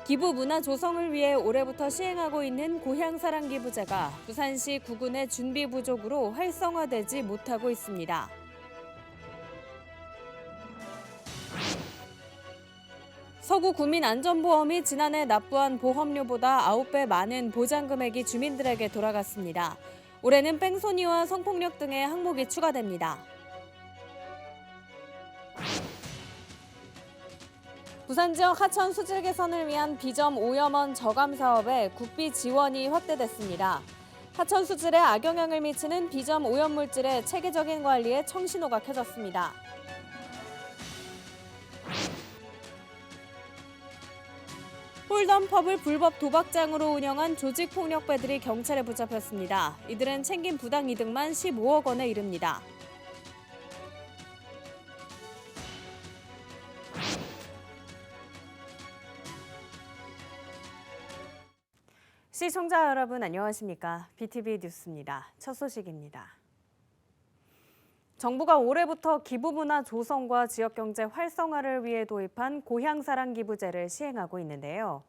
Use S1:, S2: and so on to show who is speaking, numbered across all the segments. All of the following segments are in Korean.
S1: 기부 문화 조성을 위해 올해부터 시행하고 있는 고향사랑 기부제가 부산시 구군의 준비 부족으로 활성화되지 못하고 있습니다. 서구 구민안전보험이 지난해 납부한 보험료보다 9배 많은 보장금액이 주민들에게 돌아갔습니다. 올해는 뺑소니와 성폭력 등의 항목이 추가됩니다. 부산 지역 하천 수질 개선을 위한 비점 오염원 저감 사업에 국비 지원이 확대됐습니다. 하천 수질에 악영향을 미치는 비점 오염 물질의 체계적인 관리에 청신호가 켜졌습니다. 홀덤펍을 불법 도박장으로 운영한 조직폭력배들이 경찰에 붙잡혔습니다. 이들은 챙긴 부당 이득만 15억 원에 이릅니다. 시청자 여러분 안녕하십니까? BTV 뉴스입니다. 첫 소식입니다. 정부가 올해부터 기부문화 조성과 지역경제 활성화를 위해 도입한 고향사랑 기부제를 시행하고 있는데요.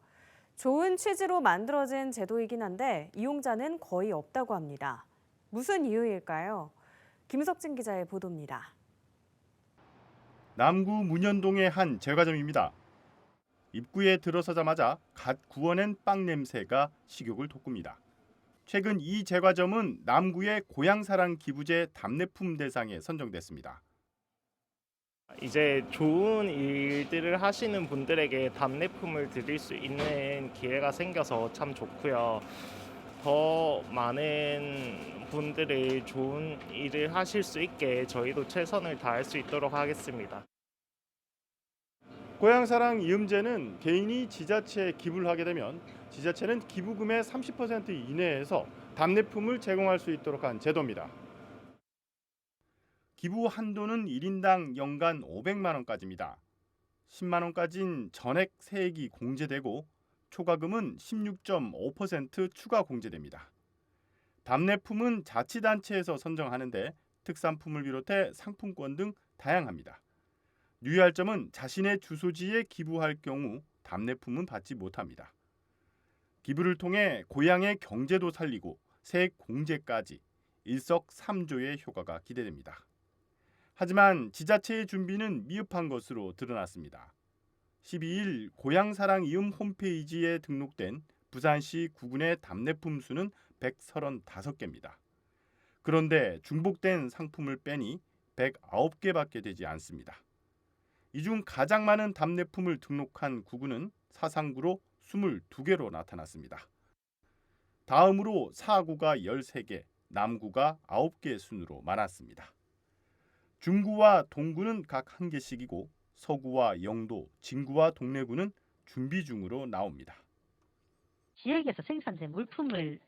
S1: 좋은 취지로 만들어진 제도이긴 한데 이용자는 거의 없다고 합니다. 무슨 이유일까요? 김석진 기자의 보도입니다.
S2: 남구 문현동의 한 제과점입니다. 입구에 들어서자마자 갓 구워낸 빵 냄새가 식욕을 돋굽니다. 최근 이 제과점은 남구의 고향사랑 기부제 답례품 대상에 선정됐습니다.
S3: 이제 좋은 일들을 하시는 분들에게 답례품을 드릴 수 있는 기회가 생겨서 참 좋고요. 더 많은 분들이 좋은 일을 하실 수 있게 저희도 최선을 다할 수 있도록 하겠습니다.
S2: 고향사랑 이음제는 개인이 지자체에 기부를 하게 되면 지자체는 기부금의 30% 이내에서 답례품을 제공할 수 있도록 한 제도입니다. 기부 한도는 1인당 연간 500만 원까지입니다. 10만 원까지는 전액 세액이 공제되고 초과금은 16.5% 추가 공제됩니다. 답례품은 자치단체에서 선정하는데 특산품을 비롯해 상품권 등 다양합니다. 유의할 점은 자신의 주소지에 기부할 경우 답례품은 받지 못합니다. 기부를 통해 고향의 경제도 살리고 세액 공제까지 일석삼조의 효과가 기대됩니다. 하지만 지자체의 준비는 미흡한 것으로 드러났습니다. 12일 고향사랑 이음 홈페이지에 등록된 부산시 구군의 답례품 수는 135개입니다. 그런데 중복된 상품을 빼니 109개밖에 되지 않습니다. 이 중 가장 많은 답례품을 등록한 구군은 사상구로 22개로 나타났습니다. 다음으로 사구가 13개, 남구가 9개 순으로 많았습니다. 중구와 동구는 각 1개씩이고 서구와 영도, 진구와 동래구는 준비 중으로 나옵니다.
S4: 지역에서 생산된 물품을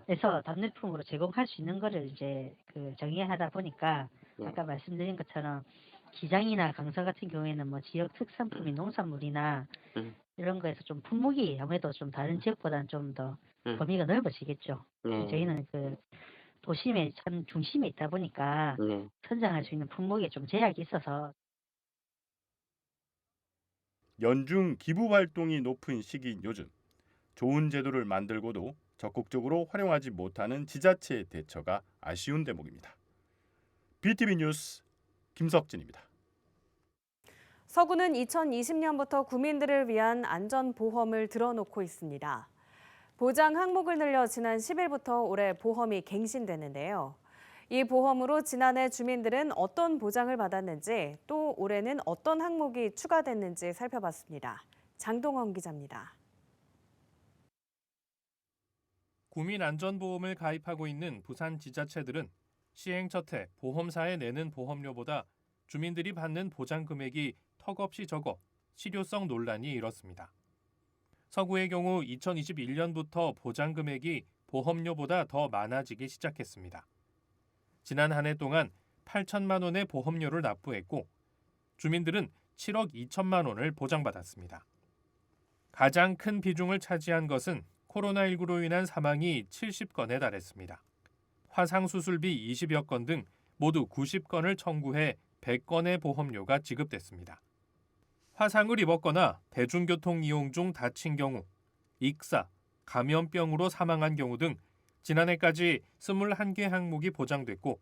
S4: 해서 답례품으로 제공할 수 있는 거를 이제 정의하다 보니까 아까 말씀드린 것처럼 기장이나 강서 같은 경우에는 뭐 지역 특산품인 농산물이나 이런 거에서 좀 품목이 아무래도 좀 다른 지역보다는 좀 더 범위가 넓어지겠죠. 저희는 도심의 참 중심에 있다 보니까 선정할 수 있는 품목에 좀 제약이 있어서
S2: 연중 기부 활동이 높은 시기인 요즘 좋은 제도를 만들고도 적극적으로 활용하지 못하는 지자체의 대처가 아쉬운 대목입니다. BTV 뉴스 김석진입니다.
S1: 서구는 2020년부터 구민들을 위한 안전보험을 들어놓고 있습니다. 보장 항목을 늘려 지난 10일부터 올해 보험이 갱신되는데요. 이 보험으로 지난해 주민들은 어떤 보장을 받았는지 또 올해는 어떤 항목이 추가됐는지 살펴봤습니다. 장동원 기자입니다.
S5: 구민안전보험을 가입하고 있는 부산 지자체들은 시행 첫 해 보험사에 내는 보험료보다 주민들이 받는 보장 금액이 턱없이 적어 실효성 논란이 일었습니다. 서구의 경우 2021년부터 보장 금액이 보험료보다 더 많아지기 시작했습니다. 지난 한 해 동안 8천만 원의 보험료를 납부했고 주민들은 7억 2천만 원을 보장받았습니다. 가장 큰 비중을 차지한 것은 코로나19로 인한 사망이 70건에 달했습니다. 화상수술비 20여 건 등 모두 90건을 청구해 100건의 보험료가 지급됐습니다. 화상을 입었거나 대중교통 이용 중 다친 경우, 익사, 감염병으로 사망한 경우 등 지난해까지 21개 항목이 보장됐고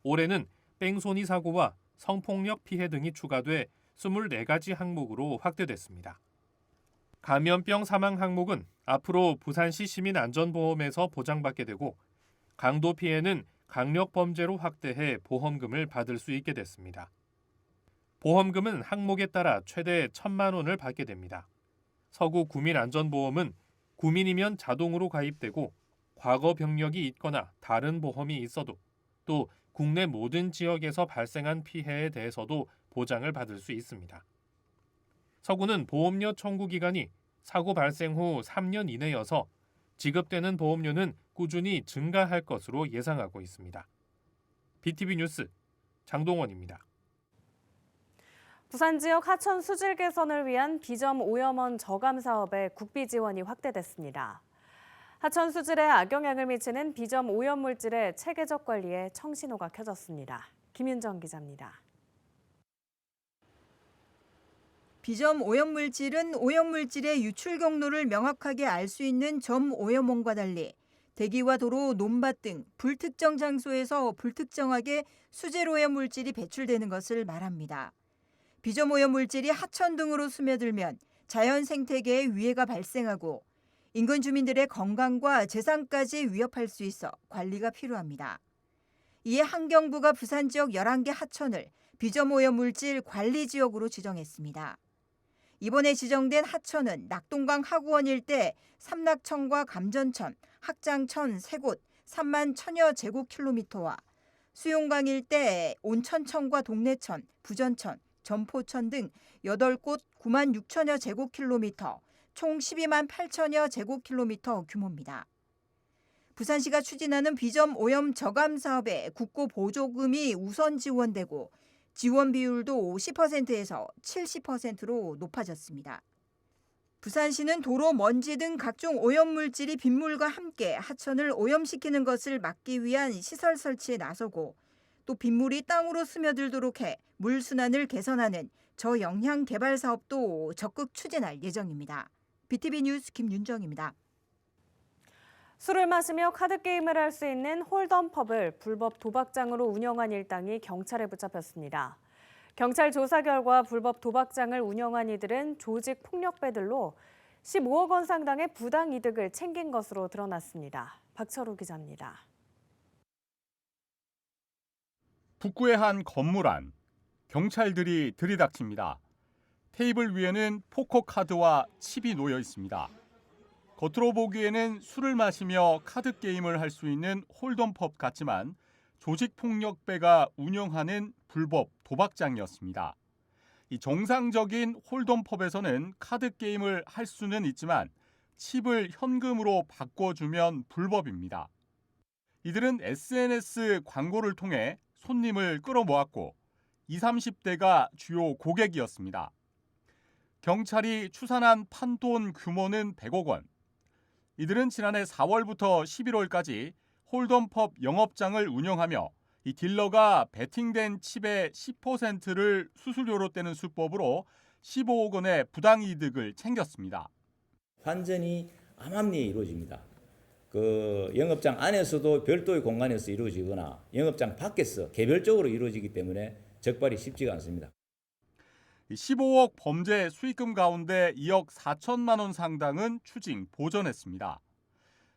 S5: 올해는 뺑소니 사고와 성폭력 피해 등이 추가돼 24가지 항목으로 확대됐습니다. 감염병 사망 항목은 앞으로 부산시 시민안전보험에서 보장받게 되고 강도 피해는 강력범죄로 확대해 보험금을 받을 수 있게 됐습니다. 보험금은 항목에 따라 최대 1,000만 원을 받게 됩니다. 서구 구민안전보험은 구민이면 자동으로 가입되고 과거 병력이 있거나 다른 보험이 있어도 또 국내 모든 지역에서 발생한 피해에 대해서도 보장을 받을 수 있습니다. 서구는 보험료 청구 기간이 사고 발생 후 3년 이내여서 지급되는 보험료는 꾸준히 증가할 것으로 예상하고 있습니다. BTV 뉴스 장동원입니다.
S1: 부산 지역 하천 수질 개선을 위한 비점 오염원 저감 사업에 국비 지원이 확대됐습니다. 하천 수질에 악영향을 미치는 비점 오염 물질의 체계적 관리에 청신호가 켜졌습니다. 김윤정 기자입니다.
S6: 비점 오염물질은 오염물질의 유출 경로를 명확하게 알 수 있는 점 오염원과 달리 대기와 도로, 논밭 등 불특정 장소에서 불특정하게 수질 오염물질이 배출되는 것을 말합니다. 비점 오염물질이 하천 등으로 스며들면 자연 생태계에 위해가 발생하고 인근 주민들의 건강과 재산까지 위협할 수 있어 관리가 필요합니다. 이에 환경부가 부산 지역 11개 하천을 비점 오염물질 관리 지역으로 지정했습니다. 이번에 지정된 하천은 낙동강 하구원 일대 삼락천과 감전천, 학장천 3곳 3만 1,000여 제곱킬로미터와 수용강 일대 온천천과 동래천, 부전천, 점포천 등 8곳 9만 6천여 제곱킬로미터, 총 12만 8천여 제곱킬로미터 규모입니다. 부산시가 추진하는 비점 오염 저감 사업에 국고 보조금이 우선 지원되고 지원 비율도 10%에서 70%로 높아졌습니다. 부산시는 도로, 먼지 등 각종 오염물질이 빗물과 함께 하천을 오염시키는 것을 막기 위한 시설 설치에 나서고 또 빗물이 땅으로 스며들도록 해 물 순환을 개선하는 저영향 개발 사업도 적극 추진할 예정입니다. BTV 뉴스 김윤정입니다.
S1: 술을 마시며 카드게임을 할 수 있는 홀덤펍을 불법 도박장으로 운영한 일당이 경찰에 붙잡혔습니다. 경찰 조사 결과 불법 도박장을 운영한 이들은 조직 폭력배들로 15억 원 상당의 부당 이득을 챙긴 것으로 드러났습니다. 박철우 기자입니다.
S2: 북구의 한 건물 안 경찰들이 들이닥칩니다. 테이블 위에는 포커 카드와 칩이 놓여 있습니다. 겉으로 보기에는 술을 마시며 카드 게임을 할 수 있는 홀덤펍 같지만 조직폭력배가 운영하는 불법 도박장이었습니다. 이 정상적인 홀덤펍에서는 카드 게임을 할 수는 있지만 칩을 현금으로 바꿔주면 불법입니다. 이들은 SNS 광고를 통해 손님을 끌어모았고 20, 30대가 주요 고객이었습니다. 경찰이 추산한 판돈 규모는 100억 원. 이들은 지난해 4월부터 11월까지 홀덤펍 영업장을 운영하며 이 딜러가 베팅된 칩의 10%를 수수료로 떼는 수법으로 15억 원의 부당이득을 챙겼습니다.
S7: 환전이 암암리에 이루어집니다. 그 영업장 안에서도 별도의 공간에서 이루어지거나 영업장 밖에서 개별적으로 이루어지기 때문에 적발이 쉽지가 않습니다.
S2: 15억 범죄 수익금 가운데 2억 4천만 원 상당은 추징 보전했습니다.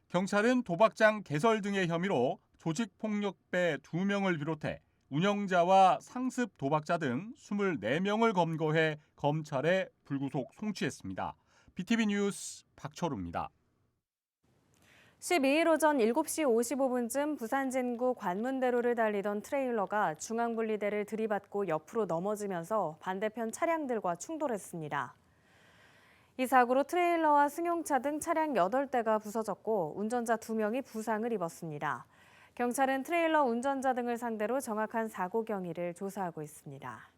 S2: 경찰은 도박장 개설 등의 혐의로 조직폭력배 2명을 비롯해 운영자와 상습 도박자 등 24명을 검거해 검찰에 불구속 송치했습니다. BTV 뉴스 박철우입니다.
S1: 12일 오전 7시 55분쯤 부산 진구 관문대로를 달리던 트레일러가 중앙분리대를 들이받고 옆으로 넘어지면서 반대편 차량들과 충돌했습니다. 이 사고로 트레일러와 승용차 등 차량 8대가 부서졌고 운전자 2명이 부상을 입었습니다. 경찰은 트레일러 운전자 등을 상대로 정확한 사고 경위를 조사하고 있습니다.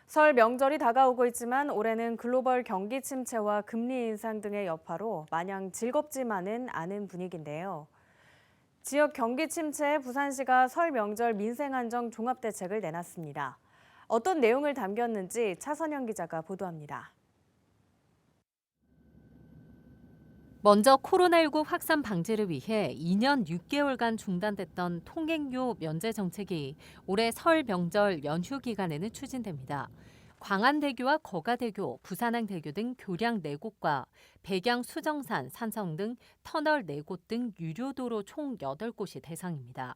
S1: 설 명절이 다가오고 있지만 올해는 글로벌 경기 침체와 금리 인상 등의 여파로 마냥 즐겁지만은 않은 분위기인데요. 지역 경기 침체에 부산시가 설 명절 민생 안정 종합대책을 내놨습니다. 어떤 내용을 담겼는지 차선영 기자가 보도합니다.
S8: 먼저 코로나19 확산 방지를 위해 2년 6개월간 중단됐던 통행료 면제 정책이 올해 설 명절 연휴 기간에는 추진됩니다. 광안대교와 거가대교, 부산항대교 등 교량 4곳과 백양, 수정산, 산성 등 터널 4곳 등 유료도로 총 8곳이 대상입니다.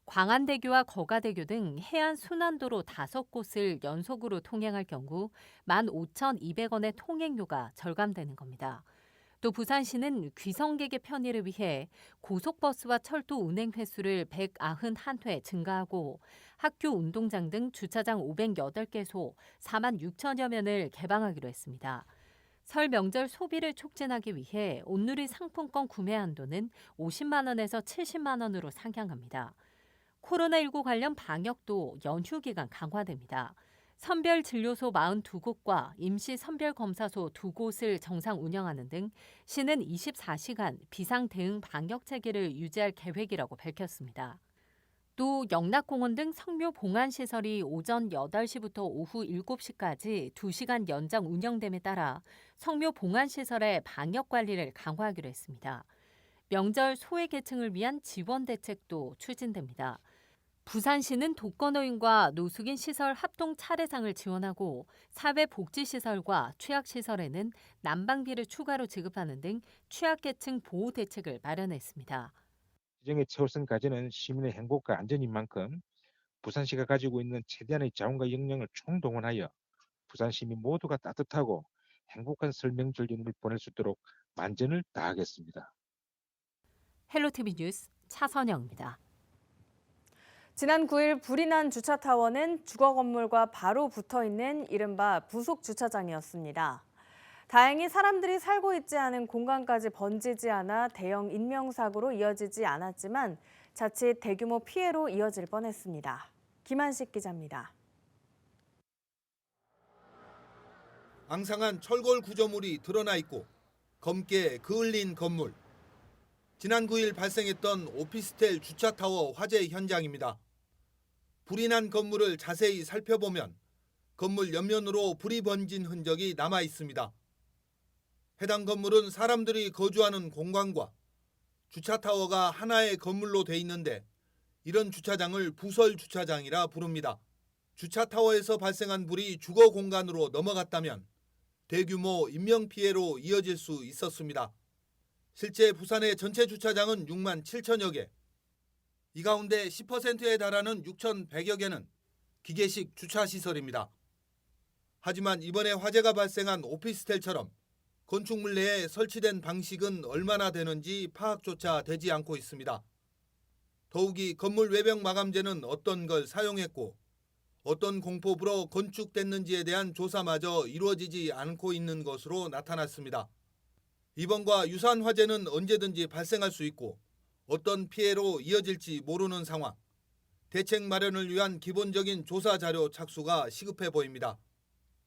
S8: 광안대교와 거가대교 등 해안 순환도로 5곳을 연속으로 통행할 경우 15,200원의 통행료가 절감되는 겁니다. 또 부산시는 귀성객의 편의를 위해 고속버스와 철도 운행 횟수를 191회 증가하고 학교 운동장 등 주차장 508개소 4만 6천여 면을 개방하기로 했습니다. 설 명절 소비를 촉진하기 위해 온누리 상품권 구매 한도는 50만 원에서 70만 원으로 상향합니다. 코로나19 관련 방역도 연휴 기간 강화됩니다. 선별진료소 42곳과 임시선별검사소 2곳을 정상 운영하는 등 시는 24시간 비상대응 방역체계를 유지할 계획이라고 밝혔습니다. 또 영락공원 등 성묘 봉안시설이 오전 8시부터 오후 7시까지 2시간 연장 운영됨에 따라 성묘 봉안시설의 방역관리를 강화하기로 했습니다. 명절 소외계층을 위한 지원 대책도 추진됩니다. 부산시는 독거노인과 노숙인 시설 합동 차례상을 지원하고 사회복지시설과 취약시설에는 난방비를 추가로 지급하는 등 취약계층 보호 대책을 마련했습니다.
S9: 지정의 최우선까지는 시민의 행복과 안전인 만큼 부산시가 가지고 있는 최대한의 자원과 역량을 총동원하여 부산 시민 모두가 따뜻하고 행복한 설 명절 연휴를 보낼 수 있도록 만전을 다하겠습니다.
S8: 헬로티비 뉴스 차선영입니다.
S1: 지난 9일 불이 난 주차타워는 주거 건물과 바로 붙어있는 이른바 부속 주차장이었습니다. 다행히 사람들이 살고 있지 않은 공간까지 번지지 않아 대형 인명사고로 이어지지 않았지만 자칫 대규모 피해로 이어질 뻔했습니다. 김한식 기자입니다.
S10: 앙상한 철골 구조물이 드러나 있고 검게 그을린 건물. 지난 9일 발생했던 오피스텔 주차타워 화재 현장입니다. 불이 난 건물을 자세히 살펴보면 건물 옆면으로 불이 번진 흔적이 남아 있습니다. 해당 건물은 사람들이 거주하는 공간과 주차타워가 하나의 건물로 돼 있는데 이런 주차장을 부설 주차장이라 부릅니다. 주차타워에서 발생한 불이 주거 공간으로 넘어갔다면 대규모 인명피해로 이어질 수 있었습니다. 실제 부산의 전체 주차장은 6만 7천여 개, 이 가운데 10%에 달하는 6,100여 개는 기계식 주차시설입니다. 하지만 이번에 화재가 발생한 오피스텔처럼 건축물 내에 설치된 방식은 얼마나 되는지 파악조차 되지 않고 있습니다. 더욱이 건물 외벽 마감재는 어떤 걸 사용했고 어떤 공법으로 건축됐는지에 대한 조사마저 이루어지지 않고 있는 것으로 나타났습니다. 이번과 유사한 화재는 언제든지 발생할 수 있고 어떤 피해로 이어질지 모르는 상황. 대책 마련을 위한 기본적인 조사 자료 착수가 시급해 보입니다.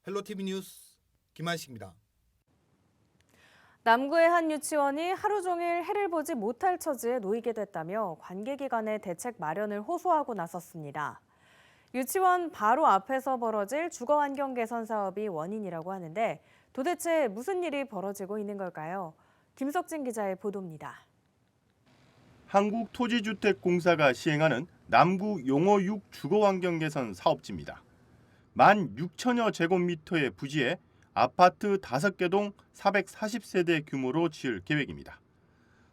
S10: 헬로티비 뉴스 김한식입니다.
S1: 남구의 한 유치원이 하루 종일 해를 보지 못할 처지에 놓이게 됐다며 관계기관의 대책 마련을 호소하고 나섰습니다. 유치원 바로 앞에서 벌어질 주거환경 개선 사업이 원인이라고 하는데 도대체 무슨 일이 벌어지고 있는 걸까요? 김석진 기자의 보도입니다.
S2: 한국토지주택공사가 시행하는 남구 용호 6 주거환경 개선 사업지입니다. 16,000여 제곱미터의 부지에 아파트 5개 동 440세대 규모로 지을 계획입니다.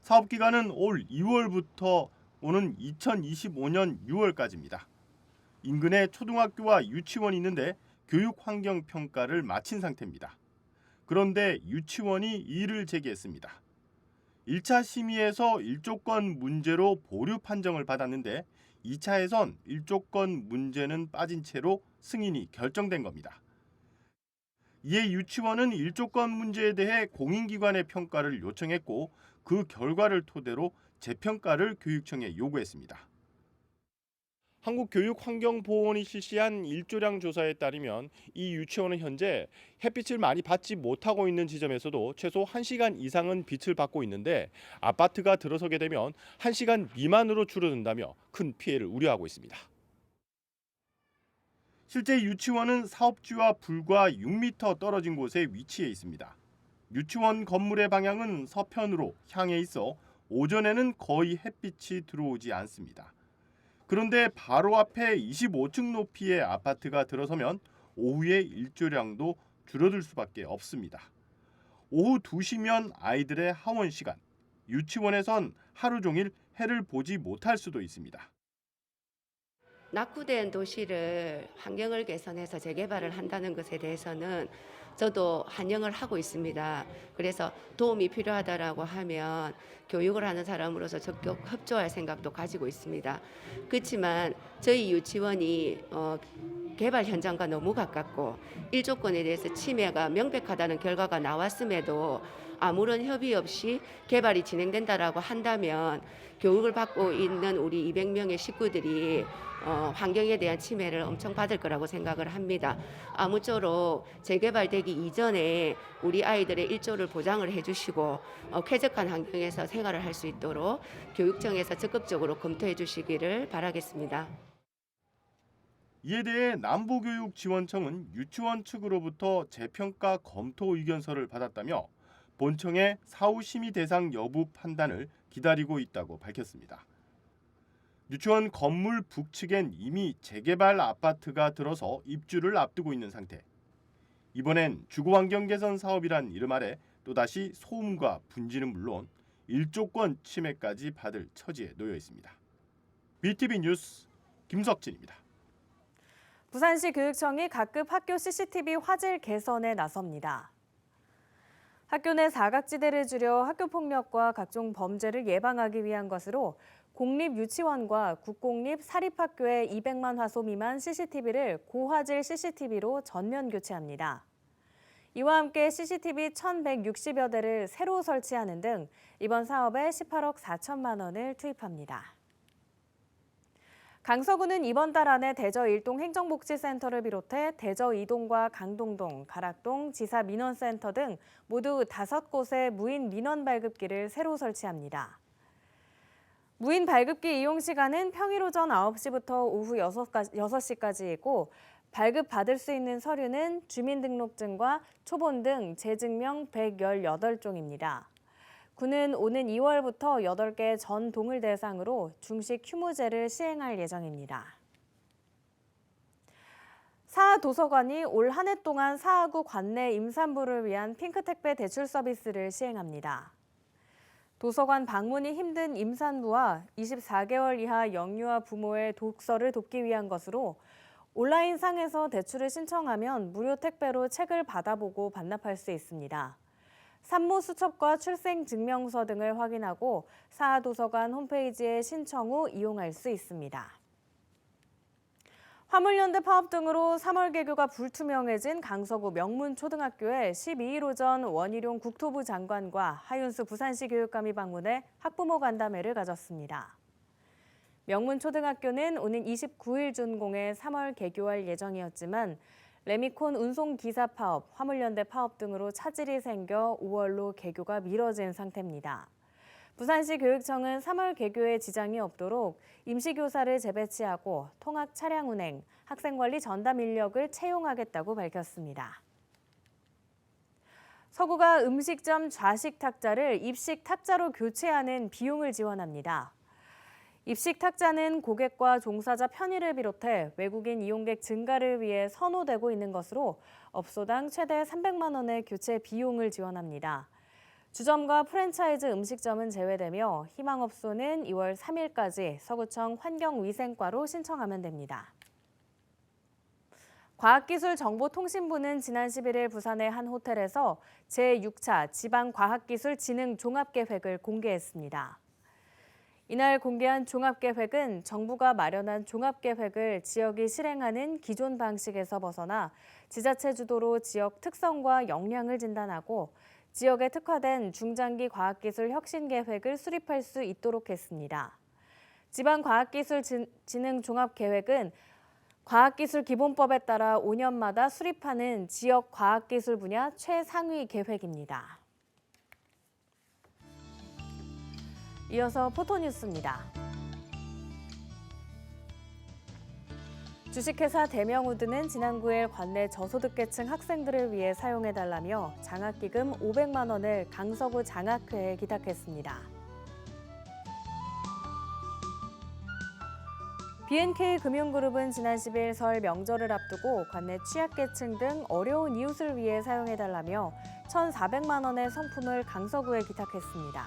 S2: 사업 기간은 올 2월부터 오는 2025년 6월까지입니다. 인근에 초등학교와 유치원이 있는데 교육환경평가를 마친 상태입니다. 그런데 유치원이 이의를 제기했습니다. 1차 심의에서 일조권 문제로 보류 판정을 받았는데 2차에선 일조권 문제는 빠진 채로 승인이 결정된 겁니다. 이에 유치원은 일조권 문제에 대해 공인기관의 평가를 요청했고 그 결과를 토대로 재평가를 교육청에 요구했습니다. 한국교육환경보건원이 실시한 일조량 조사에 따르면 이 유치원은 현재 햇빛을 많이 받지 못하고 있는 지점에서도 최소 1시간 이상은 빛을 받고 있는데 아파트가 들어서게 되면 1시간 미만으로 줄어든다며 큰 피해를 우려하고 있습니다. 실제 유치원은 사업지와 불과 6m 떨어진 곳에 위치해 있습니다. 유치원 건물의 방향은 서편으로 향해 있어 오전에는 거의 햇빛이 들어오지 않습니다. 그런데 바로 앞에 25층 높이의 아파트가 들어서면 오후의 일조량도 줄어들 수밖에 없습니다. 오후 2시면 아이들의 하원 시간, 유치원에선 하루 종일 해를 보지 못할 수도 있습니다.
S11: 낙후된 도시를 환경을 개선해서 재개발을 한다는 것에 대해서는 저도 환영을 하고 있습니다. 그래서 도움이 필요하다라고 하면 교육을 하는 사람으로서 적극 협조할 생각도 가지고 있습니다. 그렇지만 저희 유치원이 개발 현장과 너무 가깝고 일조권에 대해서 침해가 명백하다는 결과가 나왔음에도 아무런 협의 없이 개발이 진행된다라고 한다면 교육을 받고 있는 우리 200명의 식구들이 환경에 대한 침해를 엄청 받을 거라고 생각을 합니다. 아무쪼록 재개발되기 이전에 우리 아이들의 일조를 보장을 해주시고 쾌적한 환경에서 생활을 할 수 있도록 교육청에서 적극적으로 검토해 주시기를 바라겠습니다.
S2: 이에 대해 남부교육지원청은 유치원 측으로부터 재평가 검토 의견서를 받았다며 본청의 사후 심의 대상 여부 판단을 기다리고 있다고 밝혔습니다. 유치원 건물 북측엔 이미 재개발 아파트가 들어서 입주를 앞두고 있는 상태. 이번엔 주거환경 개선 사업이란 이름 아래 또다시 소음과 분지는 물론 일조권 침해까지 받을 처지에 놓여 있습니다. BTV 뉴스 김석진입니다.
S1: 부산시 교육청이 각급 학교 CCTV 화질 개선에 나섭니다. 학교 내 사각지대를 줄여 학교폭력과 각종 범죄를 예방하기 위한 것으로 공립유치원과 국공립 사립학교의 200만 화소 미만 CCTV를 고화질 CCTV로 전면 교체합니다. 이와 함께 CCTV 1,160여 대를 새로 설치하는 등 이번 사업에 18억 4천만 원을 투입합니다. 강서구는 이번 달 안에 대저 1동 행정복지센터를 비롯해 대저 2동과 강동동, 가락동, 지사 민원센터 등 모두 5곳의 무인 민원 발급기를 새로 설치합니다. 무인 발급기 이용 시간은 평일 오전 9시부터 오후 6시까지이고 발급받을 수 있는 서류는 주민등록증과 초본 등 재증명 118종입니다. 구는 오는 2월부터 8개 전 동을 대상으로 중식 휴무제를 시행할 예정입니다. 사하도서관이 올 한 해 동안 사하구 관내 임산부를 위한 핑크택배 대출 서비스를 시행합니다. 도서관 방문이 힘든 임산부와 24개월 이하 영유아 부모의 독서를 돕기 위한 것으로 온라인상에서 대출을 신청하면 무료 택배로 책을 받아보고 반납할 수 있습니다. 산모 수첩과 출생증명서 등을 확인하고 사하도서관 홈페이지에 신청 후 이용할 수 있습니다. 화물연대 파업 등으로 3월 개교가 불투명해진 강서구 명문초등학교에 12일 오전 원희룡 국토부 장관과 하윤수 부산시 교육감이 방문해 학부모 간담회를 가졌습니다. 명문초등학교는 오는 29일 준공에 3월 개교할 예정이었지만 레미콘 운송기사 파업, 화물연대 파업 등으로 차질이 생겨 5월로 개교가 미뤄진 상태입니다. 부산시 교육청은 3월 개교에 지장이 없도록 임시교사를 재배치하고 통학 차량 운행, 학생관리 전담 인력을 채용하겠다고 밝혔습니다. 서구가 음식점 좌식 탁자를 입식 탁자로 교체하는 비용을 지원합니다. 입식 탁자는 고객과 종사자 편의를 비롯해 외국인 이용객 증가를 위해 선호되고 있는 것으로 업소당 최대 300만 원의 교체 비용을 지원합니다. 주점과 프랜차이즈 음식점은 제외되며 희망업소는 2월 3일까지 서구청 환경위생과로 신청하면 됩니다. 과학기술정보통신부는 지난 11일 부산의 한 호텔에서 제6차 지방과학기술진흥 종합계획을 공개했습니다. 이날 공개한 종합계획은 정부가 마련한 종합계획을 지역이 실행하는 기존 방식에서 벗어나 지자체 주도로 지역 특성과 역량을 진단하고 지역에 특화된 중장기 과학기술 혁신계획을 수립할 수 있도록 했습니다. 지방과학기술진흥종합계획은 과학기술기본법에 따라 5년마다 수립하는 지역 과학기술 분야 최상위 계획입니다. 이어서 포토뉴스입니다. 주식회사 대명우드는 지난 9일 관내 저소득계층 학생들을 위해 사용해달라며 장학기금 500만 원을 강서구 장학회에 기탁했습니다. B&K금융그룹은 지난 10일 설 명절을 앞두고 관내 취약계층 등 어려운 이웃을 위해 사용해달라며 1,400만 원의 성품을 강서구에 기탁했습니다.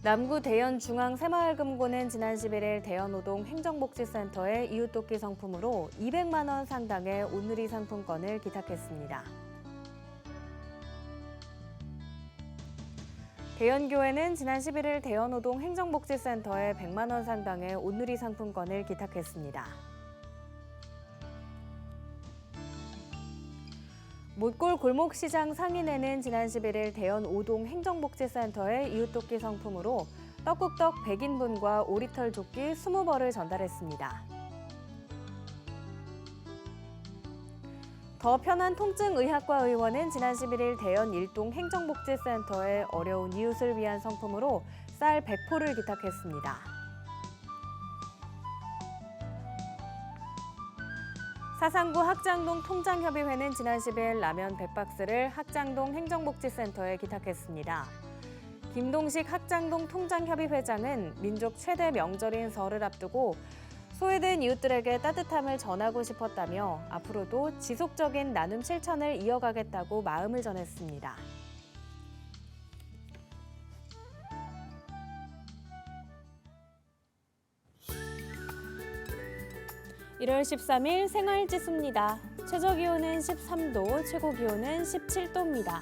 S1: 남구 대연 중앙새마을금고는 지난 11일 대연오동 행정복지센터에 이웃돕기 상품으로 200만 원 상당의 온누리 상품권을 기탁했습니다. 대연교회는 지난 11일 대연오동 행정복지센터에 100만 원 상당의 온누리 상품권을 기탁했습니다. 못골 골목시장 상인회는 지난 11일 대연 오동 행정복지센터에 이웃돕기 상품으로 떡국떡 100인분과 오리털 조끼 20벌을 전달했습니다. 더 편한 통증의학과 의원은 지난 11일 대연 일동 행정복지센터에 어려운 이웃을 위한 상품으로 쌀 100포를 기탁했습니다. 사상구 학장동 통장협의회는 지난 10일 라면 100박스를 학장동 행정복지센터에 기탁했습니다. 김동식 학장동 통장협의회장은 민족 최대 명절인 설을 앞두고 소외된 이웃들에게 따뜻함을 전하고 싶었다며 앞으로도 지속적인 나눔 실천을 이어가겠다고 마음을 전했습니다. 1월 13일 생활지수입니다. 최저기온은 13도, 최고기온은 17도입니다.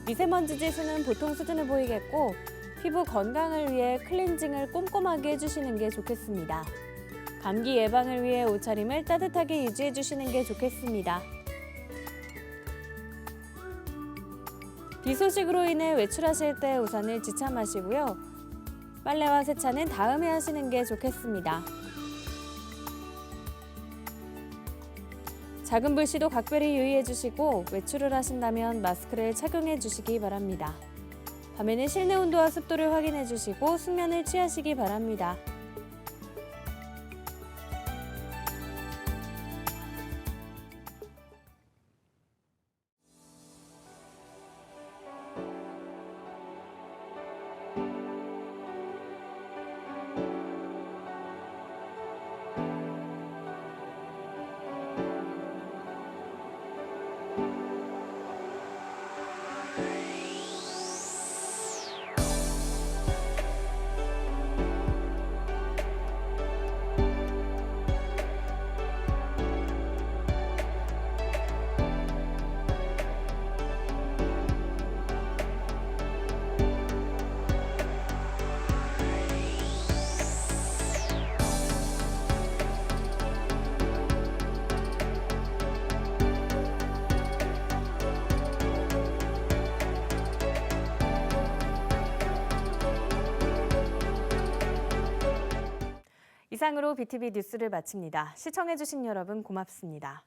S1: 미세먼지 지수는 보통 수준을 보이겠고 피부 건강을 위해 클렌징을 꼼꼼하게 해주시는 게 좋겠습니다. 감기 예방을 위해 옷차림을 따뜻하게 유지해 주시는 게 좋겠습니다. 비 소식으로 인해 외출하실 때 우산을 지참하시고요. 빨래와 세차는 다음에 하시는 게 좋겠습니다. 작은 불씨도 각별히 유의해 주시고 외출을 하신다면 마스크를 착용해 주시기 바랍니다. 밤에는 실내 온도와 습도를 확인해 주시고 숙면을 취하시기 바랍니다. 이상으로 BTV 뉴스를 마칩니다. 시청해주신 여러분 고맙습니다.